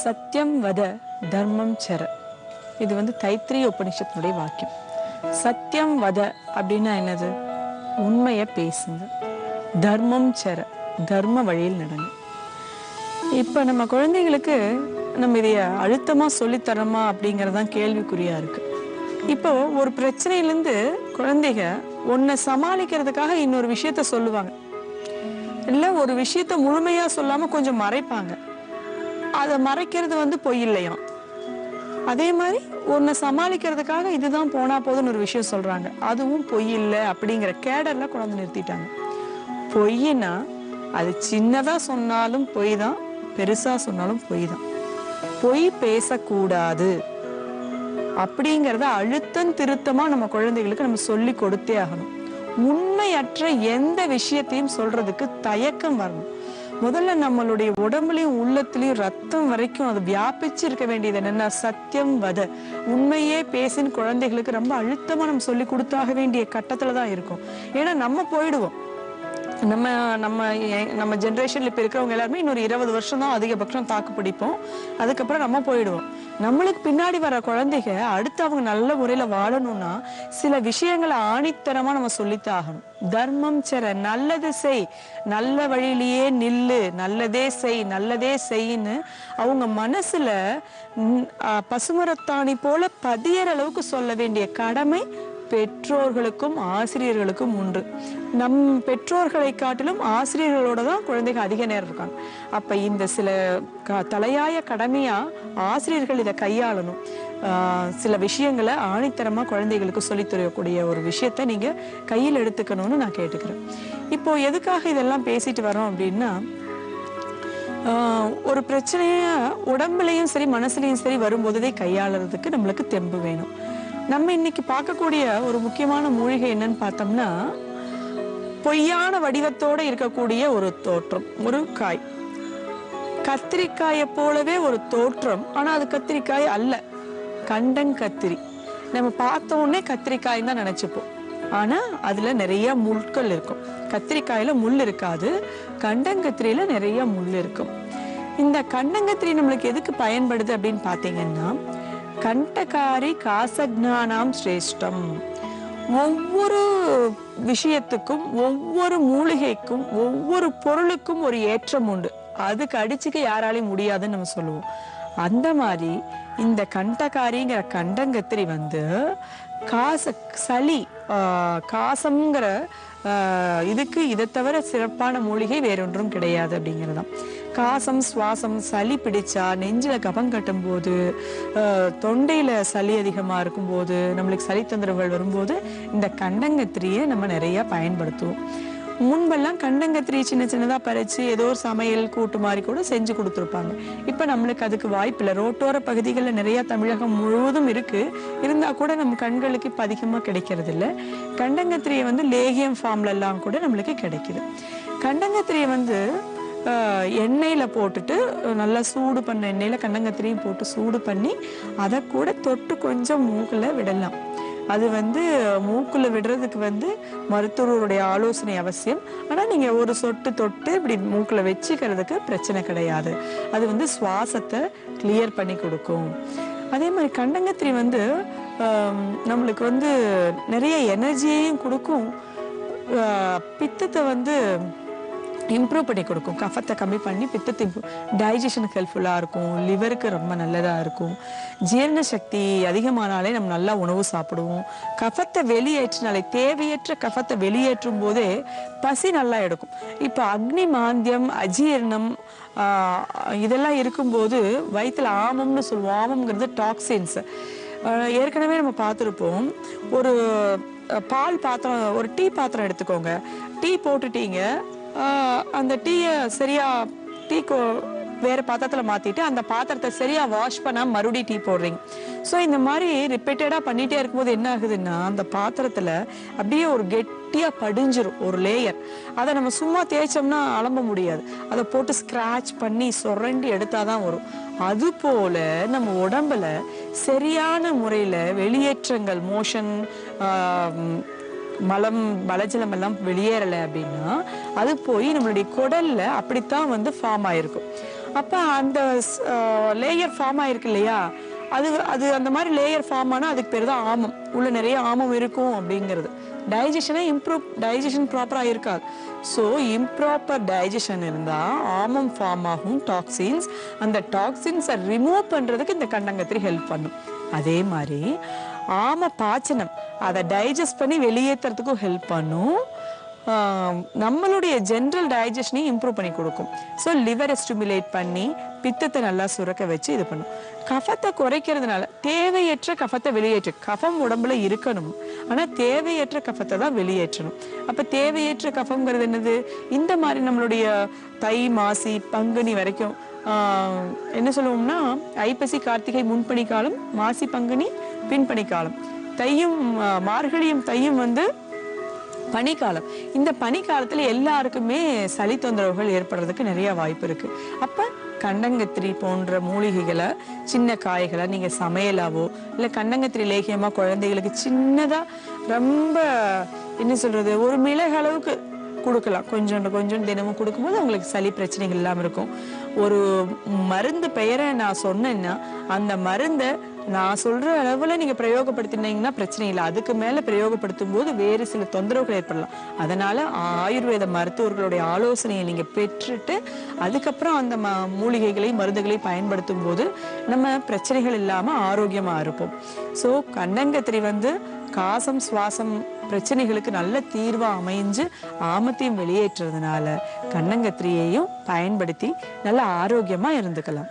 சத்தியம் வத தர்மம் சர. இது வந்து தைத்திரிய உபனிஷத்தினுடைய வாக்கியம். சத்தியம் வத அப்படின்னா என்னது? உண்மையை பேசுங்க. தர்மம் சர, தர்ம வழியில் நடங்க. இப்ப நம்ம குழந்தைகளுக்கு நம்ம இதைய அழுத்தமா சொல்லித்தரமா அப்படிங்கறதுதான் கேள்விக்குறியா இருக்கு. இப்போ ஒரு பிரச்சனையிலிருந்து குழந்தைங்க ஒன்ன சமாளிக்கிறதுக்காக இன்னொரு விஷயத்த சொல்லுவாங்க, இல்ல ஒரு விஷயத்த முழுமையா சொல்லாம கொஞ்சம் மறைப்பாங்க. அதை மறைக்கிறது வந்து பொய் இல்லையா? அதே மாதிரி ஒன்ன சமாளிக்கிறதுக்காக இதுதான் போனா போதுன்னு ஒரு விஷயம் சொல்றாங்க, அதுவும் பொய் இல்லை அப்படிங்கிற கேடர்ல குழந்தை நிறுத்திட்டாங்க. பொய்னா அது சின்னதா சொன்னாலும் பொய் தான், பெருசா சொன்னாலும் பொய் தான். பொய் பேசக்கூடாது அப்படிங்கறத அழுத்தம் திருத்தமா நம்ம குழந்தைகளுக்கு நம்ம சொல்லி கொடுத்தே ஆகணும். உண்மையற்ற எந்த விஷயத்தையும் சொல்றதுக்கு தயக்கம் வரணும். முதல்ல நம்மளுடைய உடம்புலையும் உள்ளத்திலையும் ரத்தம் வரைக்கும் அது வியாபிச்சு இருக்க வேண்டியது என்னன்னா சத்தியம் வத, உண்மையே பேசின் குழந்தைகளுக்கு ரொம்ப அழுத்தமா நம்ம சொல்லி கொடுத்தாக வேண்டிய கட்டத்துலதான் இருக்கும். ஏன்னா நம்ம போயிடுவோம். நம்ம நம்ம நம்ம ஜென்ரேஷன்ல இப்ப இருக்கிறவங்க எல்லாருமே இன்னொரு 20 வருஷம் தான் அதிகபட்சம் தாக்கு பிடிப்போம். அதுக்கப்புறம் நம்ம போயிடுவோம். நம்மளுக்கு பின்னாடி வர குழந்தைங்க அடுத்து அவங்க நல்ல முறையில வாழணும்னா சில விஷயங்களை ஆணித்தரமா நம்ம சொல்லித்தான் ஆகணும். தர்மம் சர, நல்லது செய், நல்ல வழியிலேயே நில்லு, நல்லதே செய், நல்லதே செய்யின்னு அவங்க மனசுல பசுமரத்தாணி போல பதியற அளவுக்கு சொல்ல வேண்டிய கடமை பெற்றோர்களுக்கும் ஆசிரியர்களுக்கும் உண்டு. நம் பெற்றோர்களை காட்டிலும் ஆசிரியர்களோட தான் குழந்தைகள் அதிக நேரம் இருக்காங்க. அப்ப இந்த சில தலையாய கடமையா ஆசிரியர்கள் இதை கையாளணும். சில விஷயங்களை ஆணித்தரமா குழந்தைகளுக்கு சொல்லித் தரக்கூடிய ஒரு விஷயத்த நீங்க கையில் எடுத்துக்கணும்னு நான் கேட்டுக்கிறேன். இப்போ எதுக்காக இதெல்லாம் பேசிட்டு வரோம் அப்படின்னா, ஒரு பிரச்சனைய உடம்புலையும் சரி மனசுலையும் சரி வரும்போதே கையாளுறதுக்கு நம்மளுக்கு தெம்பு வேணும். நம்ம இன்னைக்கு பார்க்கக்கூடிய ஒரு முக்கியமான மூலிகை என்னன்னு பார்த்தோம்னா, பொய்யான வடிவத்தோட இருக்கக்கூடிய ஒரு தோற்றம், ஒரு காய். கத்திரிக்காயை போலவே ஒரு தோற்றம், ஆனா அது கத்திரிக்காய் அல்ல, கண்டங்கத்திரி. நம்ம பார்த்த உடனே கத்திரிக்காய் தான் நினைச்சுப்போம், ஆனா அதுல நிறைய முள்கள் இருக்கும். கத்திரிக்காயில முள் இருக்காது, கண்டங்கத்திரியில நிறைய முள் இருக்கும். இந்த கண்டங்கத்திரி நம்மளுக்கு எதுக்கு பயன்படுது அப்படின்னு பாத்தீங்கன்னா, கண்டகாரி காசக்ஞானாம் சிரேஷ்டம். ஒவ்வொரு விஷயத்துக்கும், ஒவ்வொரு மூலிகைக்கும், ஒவ்வொரு பொருளுக்கும் ஒரு ஏற்றம் உண்டு. அதுக்கு அடிச்சுக்க யாராலையும் முடியாதுன்னு நம்ம சொல்லுவோம். அந்த மாதிரி இந்த கண்டகாரிங்கிற கண்டங்கத்திரி வந்து சளி காசம்ங்கிற இதுக்கு இதை தவிர சிறப்பான மூலிகை வேறொன்றும் கிடையாது அப்படிங்கிறதான். காசம், சுவாசம், சளி பிடிச்சா, நெஞ்சில கபம் கட்டும் போது, தொண்டையில சளி அதிகமா இருக்கும் போது, நம்மளுக்கு சளி தொந்தரவுகள் வரும்போது இந்த கண்டங்கத்திரியை நம்ம நிறைய பயன்படுத்துவோம். முன்பெல்லாம் கண்டங்கத்திரி சின்ன சின்னதா பறிச்சு ஏதோ ஒரு சமையல் கூட்டு மாதிரி கூட செஞ்சு கொடுத்துருப்பாங்க. இப்ப நம்மளுக்கு அதுக்கு வாய்ப்பு இல்லை. ரோட்டோர பகுதிகளில் நிறைய தமிழகம் முழுவதும் இருக்கு, இருந்தா கூட நம்ம கண்களுக்கு இப்ப அதிகமா கிடைக்கிறது இல்லை. கண்டங்கத்திரியை வந்து லேகியம் ஃபார்ம்ல எல்லாம் கூட நம்மளுக்கு கிடைக்குது. கண்டங்கத்திரியை வந்து எண்ணெயில போட்டுட்டு நல்லா சூடு பண்ண எண்ணெயில கண்டங்கத்திரியும் போட்டு சூடு பண்ணி அதை கூட தொட்டு கொஞ்சம் மூக்குல விடலாம். அது வந்து மூக்குல விடுறதுக்கு வந்து மருத்துவருடைய ஆலோசனை அவசியம். ஆனா நீங்க ஒரு சொட்டு தொட்டு இப்படி மூக்குல வச்சுக்கிறதுக்கு பிரச்சனை கிடையாது. அது வந்து சுவாசத்தை கிளியர் பண்ணி கொடுக்கும். அதே மாதிரி கண்டங்கத்திரி வந்து நம்மளுக்கு வந்து நிறைய எனர்ஜியையும் கொடுக்கும், பித்தத்தை வந்து இம்ப்ரூவ் பண்ணி கொடுக்கும், கஃபத்தை கம்மி பண்ணி பித்தத்தை டைஜஷனுக்கு ஹெல்ப்ஃபுல்லா இருக்கும், லிவருக்கு ரொம்ப நல்லதா இருக்கும். ஜீரண சக்தி அதிகமானாலே நம்ம நல்லா உணவு சாப்பிடுவோம். கஃபத்தை வெளியேற்றினாலே, தேவையற்ற கஃபத்தை வெளியேற்றும் போதே பசி நல்லா எடுக்கும். இப்ப அக்னி மாந்தியம், அஜீரணம் இதெல்லாம் இருக்கும்போது வயிற்றுல ஆமம்னு சொல்லுவோம். ஆமம்ங்கிறது டாக்ஸின்ஸ். ஏற்கனவே நம்ம பார்த்துருப்போம். ஒரு பால் பாத்திரம், ஒரு டீ பாத்திரம் எடுத்துக்கோங்க. டீ போட்டுட்டீங்க, அந்த டீயை சரியா வேற பாத்திரத்துல மாத்திட்டு அந்த பாத்திரத்தை சரியா வாஷ் பண்ணா மறுபடியும் டீ போடுறீங்க. ஸோ இந்த மாதிரி ரிப்பீட்டடா பண்ணிட்டே இருக்கும்போது என்ன ஆகுதுன்னா, அந்த பாத்திரத்துல அப்படியே ஒரு கெட்டியா படிஞ்சிரும் ஒரு லேயர். அதை நம்ம சும்மா தேய்ச்சோம்னா அலம்ப முடியாது, அதை போட்டு ஸ்கிராச் பண்ணி சுரண்டி எடுத்தாதான் வரும். அது போல நம்ம உடம்புல சரியான முறையில வெளியேற்றங்கள், மோஷன், மலம், மலஜலம் எல்லாம் வெளியேறலை அப்படின்னா அது போய் நம்மளுடைய குடல்ல அப்படித்தான் வந்து ஃபார்ம் ஆயிருக்கும். அப்ப அந்த லேயர் ஃபார்ம் ஆயிருக்கு இல்லையா, அது அது அந்த மாதிரி லேயர் ஃபார்ம் ஆனா அதுக்கு பேர் தான் ஆமம். உள்ள நிறைய ஆமம் இருக்கும் அப்படிங்கிறது. டைஜஷன் ப்ராப்பரா இருக்காது. ஸோ இம்ப்ராப்பர் டைஜஷன் இருந்தா ஆமம் ஃபார்ம் ஆகும், டாக்ஸின்ஸ். அந்த டாக்ஸின்ஸை ரிமூவ் பண்றதுக்கு இந்த கண்டங்கத்திரி ஹெல்ப் பண்ணும். அதே மாதிரி ஆம பாச்சனம் அதை டைஜஸ்ட் பண்ணி வெளியேற்றுறதுக்கும் ஹெல்ப் பண்ணும். நம்மளுடைய ஜென்ரல் டைஜஷனையும் இம்ப்ரூவ் பண்ணி கொடுக்கும். ஸோ லிவரை ஸ்டிமுலேட் பண்ணி பித்தத்தை நல்லா சுரக்க வச்சு இது பண்ணும். கஃபத்தை குறைக்கிறதுனால தேவையற்ற கஃபத்தை வெளியேற்று. கஃபம் உடம்புல இருக்கணும், ஆனா தேவையற்ற கஃபத்தை தான் வெளியேற்றணும். அப்ப தேவையற்ற கஃபம்ங்கிறது என்னது? இந்த மாதிரி நம்மளுடைய தை மாசி பங்குனி வரைக்கும் என்ன சொல்லுவோம்னா, ஐப்பசி கார்த்திகை முன்பனி காலம், மாசி பங்குனி பின்பனி காலம், தையும் மார்கழியும் தையும் பனிக்காலம். இந்த பனிக்காலத்துல எல்லாருக்குமே சளி தொந்தரவுகள் ஏற்படுறதுக்கு நிறைய வாய்ப்பு இருக்கு. அப்ப கண்டங்கத்திரி போன்ற மூலிகைகளை, சின்ன காய்களை நீங்க சமையலாவோ இல்ல கண்டங்கத்திரி லேகியமா குழந்தைகளுக்கு சின்னதா ரொம்ப என்ன சொல்றது ஒரு மிளகு அளவுக்கு கொடுக்கலாம். கொஞ்சம் தினமும் கொடுக்கும்போது அவங்களுக்கு சளி பிரச்சனைகள் இல்லாம இருக்கும். ஒரு மருந்து பெயரை நான் சொன்னேன்னா அந்த மருந்தை நான் சொல்ற அளவுல நீங்க பிரயோகப்படுத்தினீங்கன்னா பிரச்சனை இல்லை. அதுக்கு மேல பிரயோகப்படுத்தும் போது வேறு சில தொந்தரவுகள் ஏற்படலாம். அதனால ஆயுர்வேத மருத்துவர்களுடைய ஆலோசனையை நீங்க பெற்றுட்டு அதுக்கப்புறம் அந்த மூலிகைகளையும் மருந்துகளையும் பயன்படுத்தும் போது நம்ம பிரச்சனைகள் இல்லாம ஆரோக்கியமா இருப்போம். ஸோ கண்டங்கத்திரி காசம் சுவாசம் பிரச்சனைகளுக்கு நல்ல தீர்வா அமைஞ்சு ஆமத்தையும் வெளியேற்றுறதுனால கண்டங்கத்திரியையும் பயன்படுத்தி நல்ல ஆரோக்கியமா இருந்துக்கலாம்.